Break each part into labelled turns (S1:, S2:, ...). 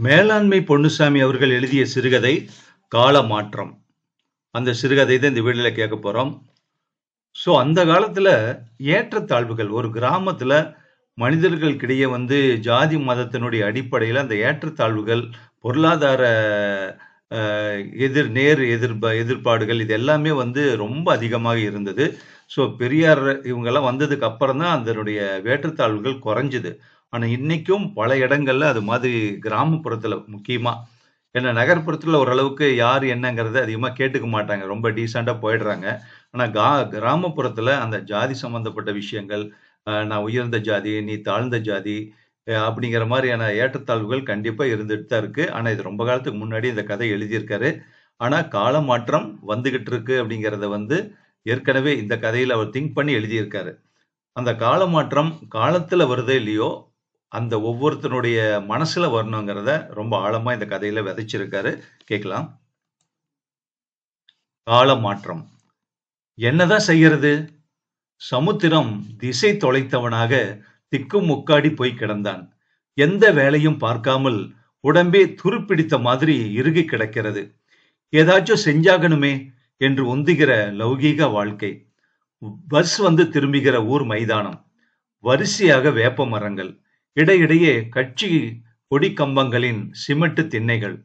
S1: மேலாண்மை பொன்னுசாமி அவர்கள் எழுதிய சிறுகதை கால மாற்றம். அந்த சிறுகதை தான் இந்த வீடியோல கேட்க போறோம். ஸோ அந்த காலத்துல ஏற்றத்தாழ்வுகள் ஒரு கிராமத்துல மனிதர்களுக்கிடையே ஜாதி மதத்தினுடைய அடிப்படையில் அந்த ஏற்றத்தாழ்வுகள், பொருளாதார எதிர்பாடுகள் இது எல்லாமே ரொம்ப அதிகமாக இருந்தது. ஸோ பெரியார் இவங்கெல்லாம் வந்ததுக்கு அப்புறம் தான் அதனுடைய ஏற்றத்தாழ்வுகள் குறைஞ்சுது. ஆனா இன்னைக்கும் பல இடங்கள்ல அது மாதிரி கிராமப்புறத்துல முக்கியமா, ஏன்னா நகர்ப்புறத்துல ஓரளவுக்கு யார் என்னங்கிறத அதிகமா கேட்டுக்க மாட்டாங்க, ரொம்ப டீசெண்டா போயிடுறாங்க. ஆனா கிராமப்புறத்துல அந்த ஜாதி சம்பந்தப்பட்ட விஷயங்கள், நான் உயர்ந்த ஜாதி, நீ தாழ்ந்த ஜாதி அப்படிங்கிற மாதிரியான ஏற்றத்தாழ்வுகள் கண்டிப்பா இருந்துட்டு தான் இருக்கு. ஆனா இது ரொம்ப காலத்துக்கு முன்னாடி இந்த கதை எழுதியிருக்காரு. ஆனா கால மாற்றம் வந்துகிட்டு இருக்கு அப்படிங்கிறத ஏற்கனவே இந்த கதையில அவர் திங்க் பண்ணி எழுதியிருக்காரு. அந்த கால மாற்றம் காலத்துல வருதோ இல்லையோ, அந்த ஒவ்வொருத்தனுடைய மனசுல வரணுங்கிறத ரொம்ப ஆழமா இந்த கதையில விதைச்சிருக்காரு. கேட்கலாம். கால மாற்றம். என்னதான் செய்யறது? சமுத்திரம் திசை தொலைத்தவனாக திக்கும் முக்காடி போய் கிடந்தான். எந்த வேலையும் பார்க்காமல் உடம்பே துருப்பிடித்த மாதிரி இறுகி கிடக்கிறது. ஏதாச்சும் செஞ்சாகணுமே என்று உந்துகிற லௌகீக வாழ்க்கை. பஸ் திரும்புகிற ஊர் மைதானம். வரிசையாக வேப்ப மரங்கள், இடையிடையே கட்சி கொடி கம்பங்களின் சிமெண்ட் திண்ணைகள்,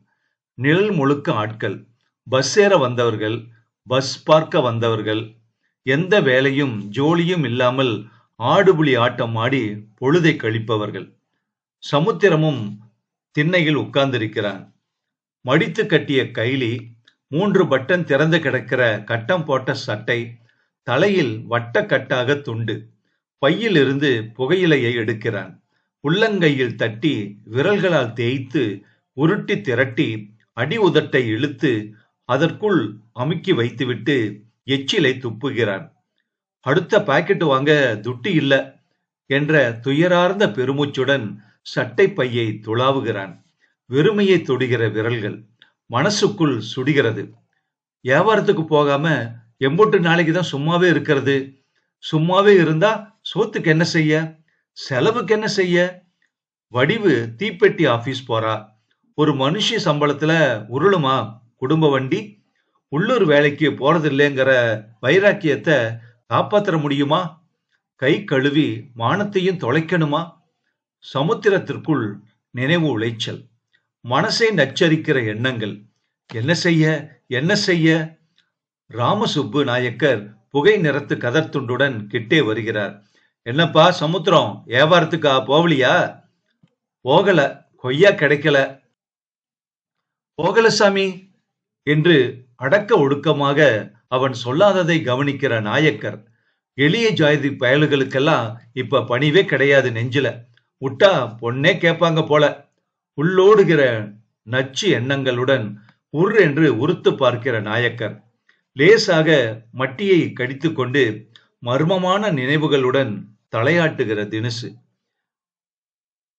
S1: நிழல் முழுக்க ஆட்கள், பஸ் ஏற வந்தவர்கள், பஸ் பார்க்க வந்தவர்கள், எந்த வேலையும் ஜோலியும் இல்லாமல் ஆடுபுலி ஆட்டம் ஆடி பொழுதை கழிப்பவர்கள். சமுத்திரமும் திண்ணையில் உட்கார்ந்திருக்கிறான். மடித்து கட்டிய கைலி, 3 பட்டன் திறந்து கிடக்கிற கட்டம் போட்ட சட்டை, தலையில் வட்டக்கட்டாக துண்டு, பையில் இருந்து புகையிலையை எடுக்கிறான். உள்ளங்கையில் தட்டி விரல்களால் தேய்த்து உருட்டி திரட்டி அடி உதட்டை இழுத்து அதற்குள் அமுக்கி வைத்துவிட்டு எச்சிலை துப்புகிறான். அடுத்த பாக்கெட் வாங்க துட்டு இல்ல என்ற துயரார்ந்த பெருமூச்சுடன் சட்டை பையை துளாவுகிறான். வெறுமையை தொடுகிற விரல்கள் மனசுக்குள் சுடுகிறது. வியாபாரத்துக்கு போகாம எம்பொட்டு நாளைக்கு தான் சும்மாவே இருக்கிறது. சும்மாவே இருந்தா சோத்துக்கு என்ன செய்ய, செலவுக்கு என்ன செய்ய? வடிவு தீப்பெட்டி ஆபீஸ் போறா. ஒரு மனுஷ சம்பளத்துல உருளுமா குடும்ப வண்டி? உள்ளூர் வேலைக்கு போறது இல்லைங்கிற வைராக்கியத்தை காப்பாற்ற முடியுமா? கை கழுவி மானத்தையும் தொலைக்கணுமா? சமுத்திரத்திற்குள் நினைவு உளைச்சல், மனசை நச்சரிக்கிற எண்ணங்கள். என்ன செய்ய என்ன செய்ய? ராமசுப்பு நாயக்கர் புகை நிறத்து கதர் துண்டுடன் கிட்டே வருகிறார். என்னப்பா சமுத்திரம், வியாபாரத்துக்கா போகலையா? போகல, கொய்யா கிடைக்கல. போகல சாமி என்று அடக்க ஒடுக்கமாக அவன் சொல்லாததை கவனிக்கிற நாயக்கர், எளிய ஜாதி பயல்களுக்கெல்லாம் இப்ப பணிவே கிடையாது நெஞ்சில, விட்டா பொண்ணே கேட்பாங்க போல. உள்ளோடுகிற நச்சு எண்ணங்களுடன் என்று உறுத்து பார்க்கிற நாயக்கர் லேசாக மட்டியை கடித்து கொண்டு மர்மமான நினைவுகளுடன் தலையாட்டுகிற தினுசு.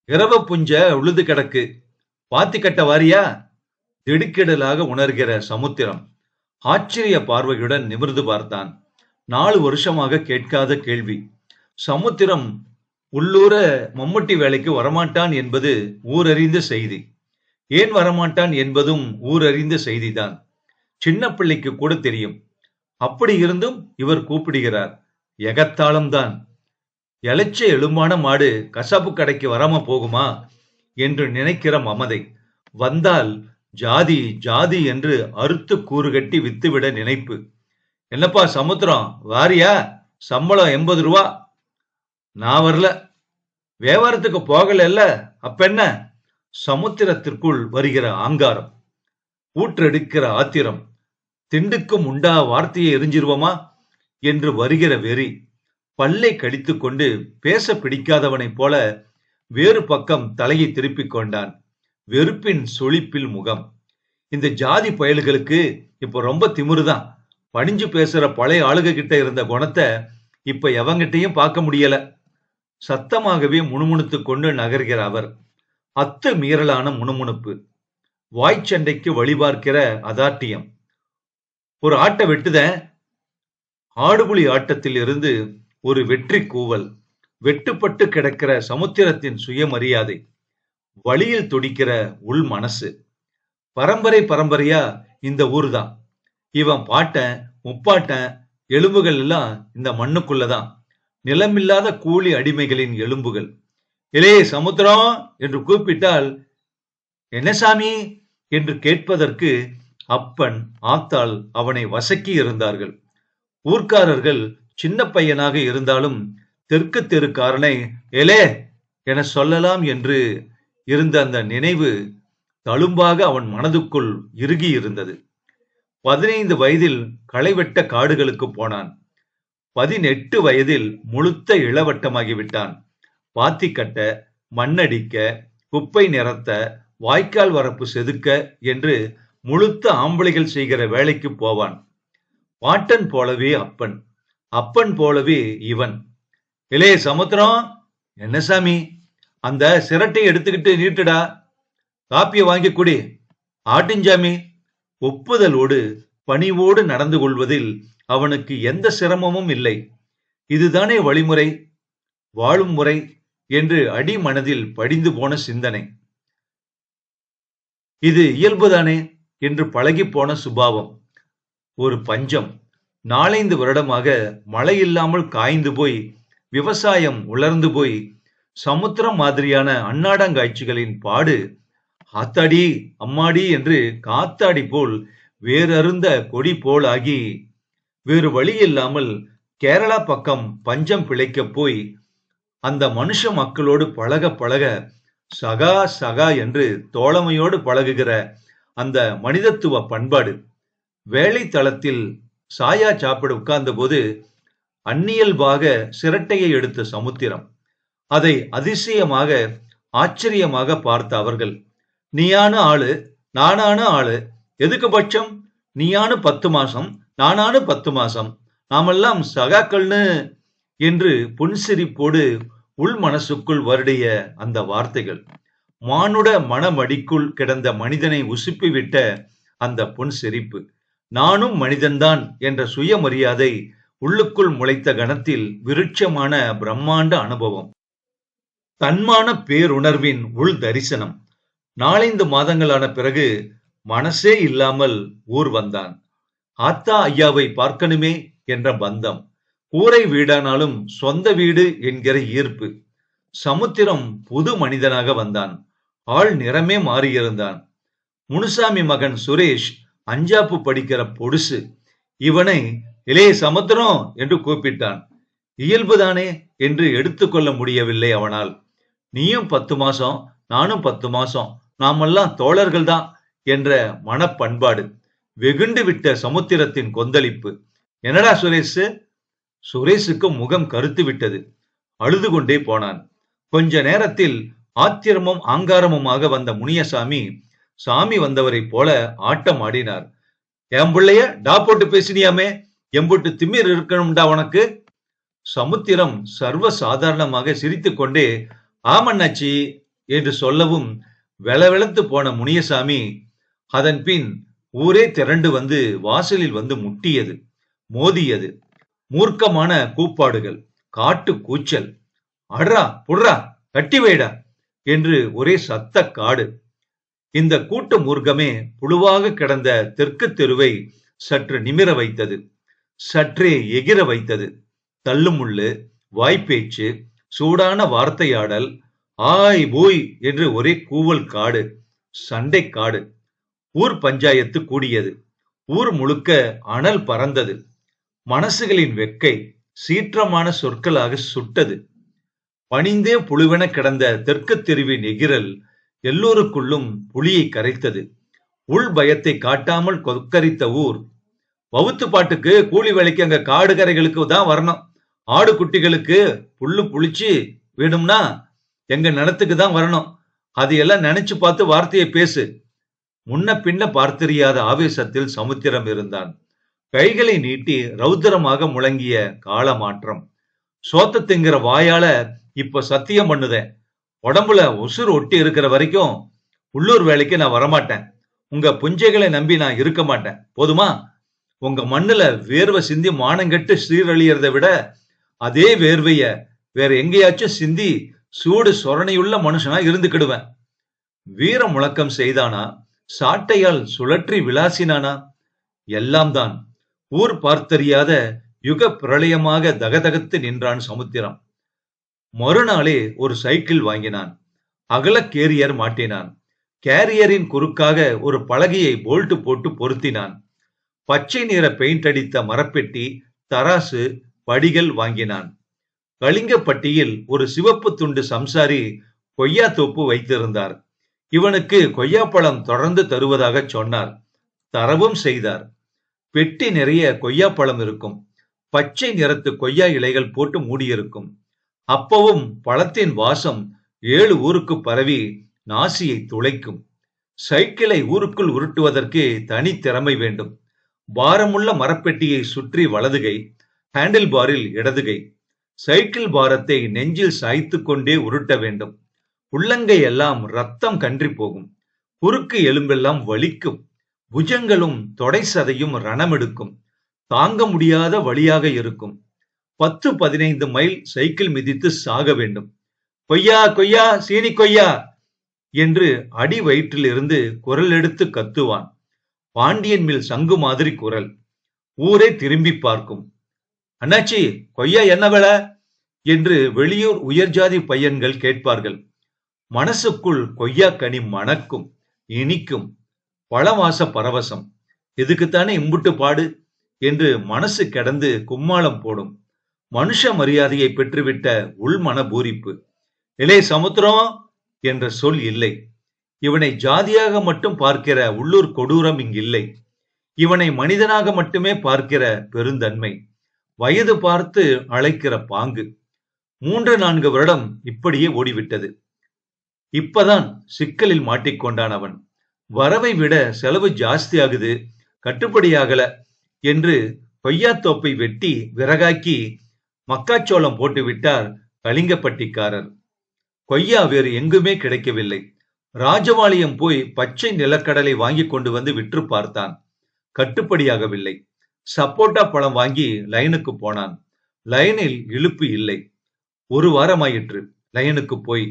S1: இரவ புஞ்ச உழுது கிடக்கு, பாத்தி கட்ட வாரியா? திடுக்கிடலாக உணர்கிற சமுத்திரம் ஆச்சரிய பார்வையுடன் நிமிர்ந்து பார்த்தான். 4 வருஷமாக கேட்காத கேள்வி. சமுத்திரம் உள்ளூர மம்முட்டி வேலைக்கு வரமாட்டான் என்பது ஊரறிந்த செய்தி. ஏன் வரமாட்டான் என்பதும் ஊரறிந்த செய்திதான். சின்ன பிள்ளைக்கு கூட தெரியும். அப்படி இருந்தும் இவர் கூப்பிடுகிறார். எகத்தாளம்தான். எலைச்ச எலும்பான மாடு கசாப்பு கடைக்கு வராம போகுமா என்று நினைக்கிற மமதை. வந்தால் ஜாதி ஜாதி என்று அறுத்து கூறு கட்டி வித்துவிட நினைப்பு. என்னப்பா சமுத்திரம், வாரியா? சம்பளம் 80 ரூபா. நான் வரல. வியாபாரத்துக்கு போகல, அப்ப என்ன? சமுத்திரத்திற்குள் வருகிற ஆங்காரம், ஊற்றெடுக்கிற ஆத்திரம், திண்டுக்கும் உண்டா வார்த்தையை எரிஞ்சிருவோமா என்று வருகிற வெறி. பல்லை கடித்து கொண்டு பேச பிடிக்காதவனைப் போல வேறு பக்கம் தலையை திருப்பிக் கொண்டான். வெறுப்பின் சொலிப்பில் முகம். இந்த ஜாதி பயல்களுக்கு இப்ப ரொம்ப திமிருதான். பணிஞ்சு பேசுற பழைய ஆளுக கிட்ட இருந்த குணத்தை இப்ப எவங்கிட்டையும் பார்க்க முடியல. சத்தமாகவே முணுமுணுத்து கொண்டு நகர்கிற அவர். அத்து மீறலான முணுமுணுப்பு, வாய்ச்சண்டைக்கு வழிபார்க்கிற அதாட்டியம். ஒரு ஆட்டை வெட்டுத. ஆடுபுலி ஆட்டத்தில் இருந்து ஒரு வெற்றி கூவல். வெட்டுப்பட்டு கிடக்கிற சமுத்திரத்தின் சுயமரியாதை. வழியில் துடிக்கிற உள் மனசு. பரம்பரை பரம்பரையா இந்த ஊரு தான். இவன் பாட்டன் முப்பாட்டன் எலும்புகள் எல்லாம் இந்த மண்ணுக்குள்ளதான். நிலமில்லாத கூலி அடிமைகளின் எலும்புகள். இலே சமுத்திரம் என்று கூப்பிட்டால் என்ன சாமி என்று கேட்பதற்கு அப்பன் ஆத்தாள் அவனை வசக்கி இருந்தார்கள். ஊர்க்காரர்கள் சின்ன பையனாக இருந்தாலும் தெற்கு தெருக்காரனை எலே என சொல்லலாம் என்று இருந்த அந்த நினைவு தழும்பாக அவன் மனதுக்குள் இறுகி இருந்தது. 15 வயதில் களைவெட்ட காடுகளுக்கு போனான். 18 வயதில் முழுத்த இளவட்டமாகிவிட்டான். பாத்தி கட்ட, மண்ணடிக்க, குப்பை நிறத்த, வாய்க்கால் வரப்பு செதுக்க என்று முழுத்த ஆம்பளைகள் செய்கிற வேலைக்கு போவான். பாட்டன் போலவே அப்பன், அப்பன் போலவே இவன். இளைய சமுத்திரம், என்ன சாமி அந்த சிரட்டை எடுத்துக்கிட்டு நீட்டுடா, காப்பிய வாங்கி குடி, ஆட்டிஞ்சாமி. ஒப்புதலோடு பணிவோடு நடந்து கொள்வதில் அவனுக்கு எந்த சிரமமும் இல்லை. இதுதானே வழிமுறை, வாழும் முறை என்று அடி மனதில் படிந்து போன சிந்தனை. இது இயல்புதானே என்று பழகி போன சுபாவம். ஒரு பஞ்சம். 4-5 வருடமாக மழை இல்லாமல் காய்ந்து போய், விவசாயம் உலர்ந்து போய், சமுத்திரம் மாதிரியான அன்னாடங்காட்சிகளின் பாடு ஆத்தாடி அம்மாடி என்று காத்தாடி போல் வேறறுந்த கொடி போல் ஆகி, வேறு வழி இல்லாமல் கேரளா பக்கம் பஞ்சம் பிழைக்க போய் அந்த மனுஷ மக்களோடு பழக பழக சகா சகா என்று தோழமையோடு பழகுகிற அந்த மனிதத்துவ பண்பாடு. வேலை தளத்தில் சாயா சாப்பிட உட்கார்ந்த போது அந்நியல்பாக சிரட்டையை எடுத்த சமுத்திரம். அதை அதிசயமாக ஆச்சரியமாக பார்த்த அவர்கள், நீயான ஆளு நானான ஆளு, எதுக்கு பட்சம், நீயானு 10 மாசம் நானானு 10 மாசம், நாமெல்லாம் சகாக்கள்னு என்று புன்சிரிப்போடு உள் மனசுக்குள் வருடைய அந்த வார்த்தைகள், மானுட மனமடிக்குள் கிடந்த மனிதனை உசுப்பிவிட்ட அந்த புன்சிரிப்பு, நானும் மனிதன்தான் என்ற சுயமரியாதை உள்ளுக்குள் முளைத்த கணத்தில் விருட்சமான பிரம்மாண்ட அனுபவம், தன்மான பேருணர்வின் உள் தரிசனம். 4-5 மாதங்களான பிறகு மனசே இல்லாமல் ஊர் வந்தான். ஆத்தா ஐயாவை பார்க்கணுமே என்ற பந்தம், கூரை வீடானாலும் சொந்த வீடு என்கிற ஈர்ப்பு. சமுத்திரம் புது மனிதனாக வந்தான். ஆள் நிறமே மாறியிருந்தான். முனுசாமி மகன் சுரேஷ் அஞ்சாப்பு படிக்கிற பொடுசு. இவனை இளைய சமுத்திரம் என்று கூப்பிட்டான். இயல்புதானே என்று எடுத்துக்கொள்ள முடியவில்லை அவனால். நீயும் 10 மாசம் நானும் 10 மாசம், நாமெல்லாம் தோழர்கள் தான் என்ற மனப்பண்பாடு. வெகுண்டு விட்ட சமுத்திரத்தின் கொந்தளிப்பு. என்னடா சுரேஷ்? சுரேஷுக்கு முகம் கருத்து விட்டது. அழுது கொண்டே போனான். கொஞ்ச நேரத்தில் ஆத்திரமும் ஆங்காரமுமாக வந்த முனியசாமி சாமி வந்தவரை போல ஆட்டம் ஆடினார். என் பிள்ளைய டா போட்டு பேசினியாமே, எம்புட்டு திமிர் இருக்கணும்டா உனக்கு. சமுத்திரம் சர்வ சாதாரணமாக சிரித்துக் கொண்டே ஆமண்ணாச்சி என்று சொல்லவும் வெளவெளத்து போன முனியசாமி அதன் பின் ஊரே திரண்டு வந்து வாசலில் வந்து முட்டியது, மோதியது. மூர்க்கமான கூப்பாடுகள், காட்டு கூச்சல், அட்ரா புட்ரா கட்டி வைடா என்று ஒரே சத்த காடு. இந்த கூட்டு மூர்க்கமே புழுவாக கிடந்த தெற்கு தெருவை சற்று நிமிர வைத்தது, சற்றே எகிர வைத்தது. தள்ளுமுள்ளு, வாய்ப்பேச்சு, சூடான வார்த்தையாடல், ஆய் போய் என்று ஒரே கூவல் காடு, சண்டை காடு. ஊர் பஞ்சாயத்து கூடியது. ஊர் முழுக்க அனல் பறந்தது. மனசுகளின் வெக்கை சீற்றமான சொற்களாக சுட்டது. பணிந்தே புழுவென கிடந்த தெற்கு தெருவின் எகிரல் எல்லோருக்குள்ளும் புலியை கரைத்தது. உள் பயத்தை காட்டாமல் கொக்கரித்த ஊர். வவுத்து பாட்டுக்கு கூலி வேலைக்கு அங்க காடு கரைகளுக்கு தான் வரணும். ஆடு குட்டிகளுக்கு புல்லு புளிச்சு வேணும்னா எங்க நிலத்துக்கு தான் வரணும். அது எல்லாம் நினைச்சு பார்த்து வார்த்தையை பேசு. முன்ன பின்ன பார்த்தறியாத ஆவேசத்தில் சமுத்திரம் இருந்தான். கைகளை நீட்டி ரௌத்திரமாக முழங்கிய காலமாற்றம். சோத்த திங்கிற வாயால இப்ப சத்தியம் பண்ணுதேன், உடம்புல உசுறு ஒட்டி இருக்கிற வரைக்கும் உள்ளூர் வேலைக்கு நான் வரமாட்டேன். உங்க புஞ்சைகளை நம்பி நான் இருக்க மாட்டேன். போதுமா? உங்க மண்ணுல வேர்வை சிந்தி மானங்கெட்டு சீரழியறதை விட அதே வேர்வைய வேற எங்கேயாச்சும் சிந்தி சூடு சொரணையுள்ள மனுஷனா இருந்துக்கிடுவேன். வீர முழக்கம் செய்தானா? சாட்டையால் சுழற்றி விளாசினானா? எல்லாம் தான். ஊர் பார்த்தறியாத யுக பிரளயமாக தகதகத்து நின்றான் சமுத்திரம். மறுநாளே ஒரு சைக்கிள் வாங்கினான். அகல கேரியர் மாட்டினான். கேரியரின் குறுக்காக ஒரு பலகையை போல்ட் போட்டு பொருத்தினான். பச்சை நிற பெயிண்ட் அடித்த மரப்பெட்டி, தராசு, படிகள் வாங்கினான். கலிங்கப்பட்டியில் ஒரு சிவப்பு துண்டு சம்சாரி கொய்யா தோப்பு வைத்திருந்தார். இவனுக்கு கொய்யாப்பழம் தொடர்ந்து தருவதாக சொன்னார். தரவும் செய்தார். பெட்டி நிறைய கொய்யாப்பழம் இருக்கும். பச்சை நிறத்து கொய்யா இலைகள் போட்டு மூடியிருக்கும். அப்பவும் பழத்தின் வாசம் 7 ஊருக்கு பரவி நாசியை துளைக்கும். சைக்கிளை ஊருக்குள் உருட்டுவதற்கு தனி திறமை வேண்டும். பாரமுள்ள மரப்பெட்டியை சுற்றி வலதுகை, ஹேண்டில் பாரில் இடதுகை. சைக்கிள் பாரத்தை நெஞ்சில் சாய்த்து கொண்டே உருட்ட வேண்டும். உள்ளங்கை எல்லாம் ரத்தம் கன்றி போகும். குறுக்கு எலும்பெல்லாம் வலிக்கும். புஜங்களும் தொடை சதையும் ரணமெடுக்கும். தாங்க முடியாத வழியாக இருக்கும். 10-15 மைல் சைக்கிள் மிதித்து சாக வேண்டும். கொய்யா கொய்யா சீனி கொய்யா என்று அடி வயிற்றில் இருந்து குரல் எடுத்து கத்துவான். பாண்டியன் மேல் சங்கு மாதிரி குரல். ஊரே திரும்பி பார்க்கும். அண்ணாச்சி, கொய்யா என்ன விலை என்று வெளியூர் உயர்ஜாதி பையன்கள் கேட்பார்கள். மனசுக்குள் கொய்யா கனி மணக்கும், இனிக்கும். பழவாச பரவசம். எதுக்குத்தானே இம்புட்டு பாடு என்று மனசு கிடந்து கும்மாளம் போடும். மனுஷ மரியாதையை பெற்றுவிட்ட உள்மன பூரிப்பு. இளைய சமுத்திரம் என்ற சொல் இல்லை. இவனை ஜாதியாக மட்டும் பார்க்கிற உள்ளூர் கொடூரம் இங்கில்லை. இவனை மனிதனாக மட்டுமே பார்க்கிற பெருந்தன்மை. வயது பார்த்து அழைக்கிற பாங்கு. 3-4 வருடம் இப்படியே ஓடிவிட்டது. இப்பதான் சிக்கலில் மாட்டிக்கொண்டான் அவன். வரவை விட செலவு ஜாஸ்தி ஆகுது, கட்டுப்படியாகல என்று கொய்யாத்தோப்பை வெட்டி விறகாக்கி மக்காச்சோளம் போட்டு விட்டார் கலிங்கப்பட்டிக்காரர். கொய்யா வேறு எங்குமே கிடைக்கவில்லை. ராஜபாளையம் போய் பச்சை நிலக்கடலை வாங்கி கொண்டு வந்து விற்று பார்த்தான். கட்டுப்படியாகவில்லை. சப்போட்டா பழம் வாங்கி லைனுக்கு போனான். லைனில் இழுப்பு இல்லை. 1 வாரமாயிற்று லைனுக்கு போய்.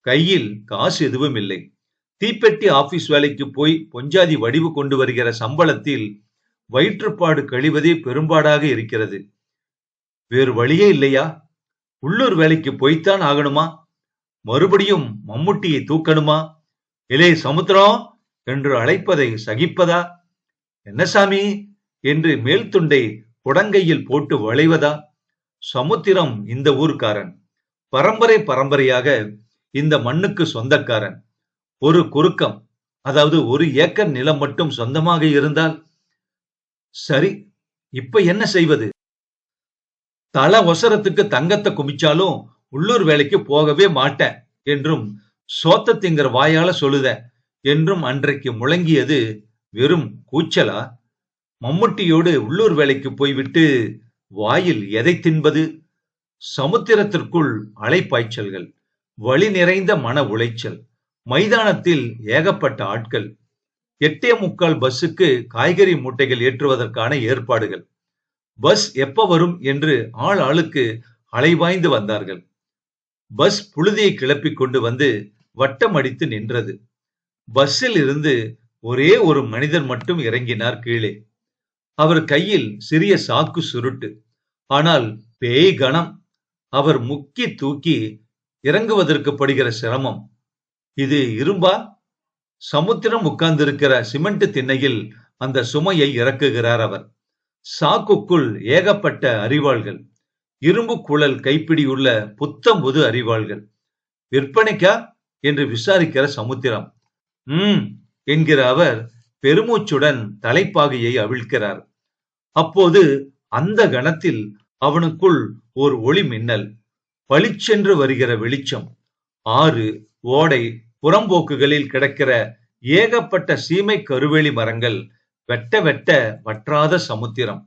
S1: கையில் காசு எதுவும் இல்லை. தீப்பெட்டி ஆபீஸ் வேலைக்கு போய் பொஞ்சாதி வடிவு கொண்டு வருகிற சம்பளத்தில் வயிற்றுப்பாடு கழிவதே பெரும்பாடாக இருக்கிறது. வேறு வழியே இல்லையா? உள்ளூர் வேலைக்கு போய்த்தான் ஆகணுமா? மறுபடியும் மம்முட்டியை தூக்கணுமா? இளைய சமுத்திரம் என்று அழைப்பதை சகிப்பதா? என்ன சாமி என்று மேல் துண்டை புடங்கையில் போட்டு வளைவதா? சமுத்திரம் இந்த ஊர்க்காரன். பரம்பரை பரம்பரையாக இந்த மண்ணுக்கு சொந்தக்காரன். ஒரு குறுக்கம், அதாவது 1 ஏக்கர் நிலம் மட்டும் சொந்தமாக இருந்தால் சரி. இப்ப என்ன செய்வது? தல ஒசரத்துக்கு தங்கத்தை குமிச்சாலும் உள்ளூர் வேலைக்கு போகவே மாட்டேன் என்றும், சோத்த திங்கிற வாயால சொல்லுத என்றும் அன்றைக்கு முழங்கியது வெறும் கூச்சலா? மம்முட்டியோடு உள்ளூர் வேலைக்கு போய்விட்டு வாயில் எதை தின்பது? சமுத்திரத்திற்குள் அலைப்பாய்ச்சல்கள், வழி நிறைந்த மன உளைச்சல். மைதானத்தில் ஏகப்பட்ட ஆட்கள். 8:45 பஸ்ஸுக்கு காய்கறி மூட்டைகள் ஏற்றுவதற்கான ஏற்பாடுகள். பஸ் எப்ப வரும் என்று ஆள் ஆளுக்கு அலைவாய்ந்து வந்தார்கள். பஸ் புழுதியை கிளப்பிக் கொண்டு வந்து வட்டம் அடித்து நின்றது. பஸ்ஸில் இருந்து ஒரே ஒரு மனிதர் மட்டும் இறங்கினார் கீழே. அவர் கையில் சிறிய சாக்கு சுருட்டு. ஆனால் பேய் கணம். அவர் முக்கி தூக்கி இறங்குவதற்கு படுகிற சிரமம். இது இரும்பா? சமுத்திரம் உட்கார்ந்திருக்கிற சிமெண்ட் திண்ணையில் அந்த சுமையை இறக்குகிறார் அவர். சாக்குக்குள் ஏகப்பட்ட அரிவாள்கள். இரும்பு குழல் கைப்பிடியுள்ள புத்தம்புது அரிவாள்கள். விற்பனைக்கா என்று விசாரிக்கிற சமுத்திரம். என்கிற அவர் பெருமூச்சுடன் தலைப்பாகையை அவிழ்க்கிறார். அப்போது அந்த கணத்தில் அவனுக்குள் ஒரு ஒளி மின்னல். பளிச்சென்று வருகிற வெளிச்சம். ஆறு, ஓடை, புறம்போக்குகளில் கிடக்கிற ஏகப்பட்ட சீமை கருவேலி மரங்கள், வெட்ட வெட்ட வற்றாத சமுத்திரம்.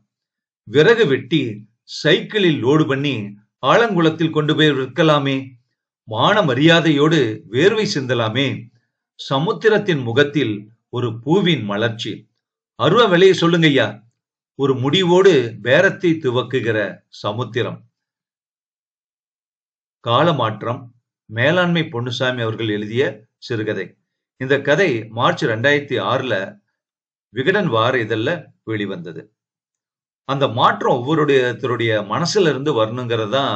S1: விறகு வெட்டி சைக்கிளில் லோடு பண்ணி ஆலங்குளத்தில் கொண்டு போய் விற்கலாமே. மான மரியாதையோடு வேர்வை சிந்தலாமே. சமுத்திரத்தின் முகத்தில் ஒரு பூவின் மலர்ச்சி. அருவ விலையை சொல்லுங்க ஐயா. ஒரு முடிவோடு பேரத்தை துவக்குகிற சமுத்திரம். காலமாற்றம். மேலாண்மை பொன்னுசாமி அவர்கள் எழுதிய சிறுகதை. இந்த கதை மார்ச் 2006ல விகடன் வார இதழ்ல வெளிவந்தது. அந்த மாற்றம் ஒவ்வொருடைய மனசுல இருந்து வரணுங்கிறது தான்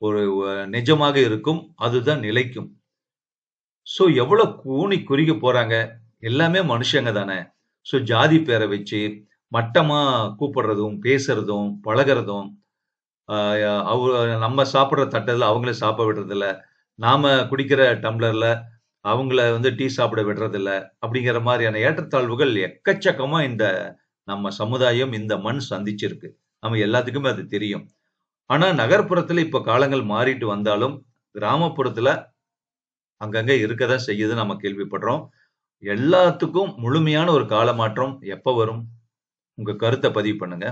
S1: ஒரு நிஜமாக இருக்கும். அதுதான் நிலைக்கும். ஸோ எவ்வளவு கூனி குறுகி போறாங்க. எல்லாமே மனுஷங்க தானே. ஸோ ஜாதி பேர வச்சு மட்டமா கூப்பிடுறதும், பேசுறதும், பழகுறதும், ஆ நம்ம சாப்பிடுற தட்டுல அவங்கள சாப்பிட விடுறதில்ல. நாம குடிக்கிற டம்ளர்ல அவங்கள டீ சாப்பிட விடுறதில்ல. அப்படிங்கிற மாரியான ஏற்றத்தாழ்வுகள் எக்கச்சக்கமா இந்த நம்ம சமுதாயம், இந்த மண் சந்திச்சிருக்கு. நம்ம எல்லாத்துக்குமே அது தெரியும். ஆனா நகர்ப்புறத்துல இப்ப காலங்கள் மாறிட்டு வந்தாலும், கிராமப்புறத்துல அங்கங்க இருக்கதான் செய்யுதுன்னு நம்ம கேள்விப்படுறோம். எல்லாத்துக்கும் முழுமையான ஒரு கால மாற்றம் எப்ப வரும்? உங்க கருத்த பதிவு பண்ணுங்க.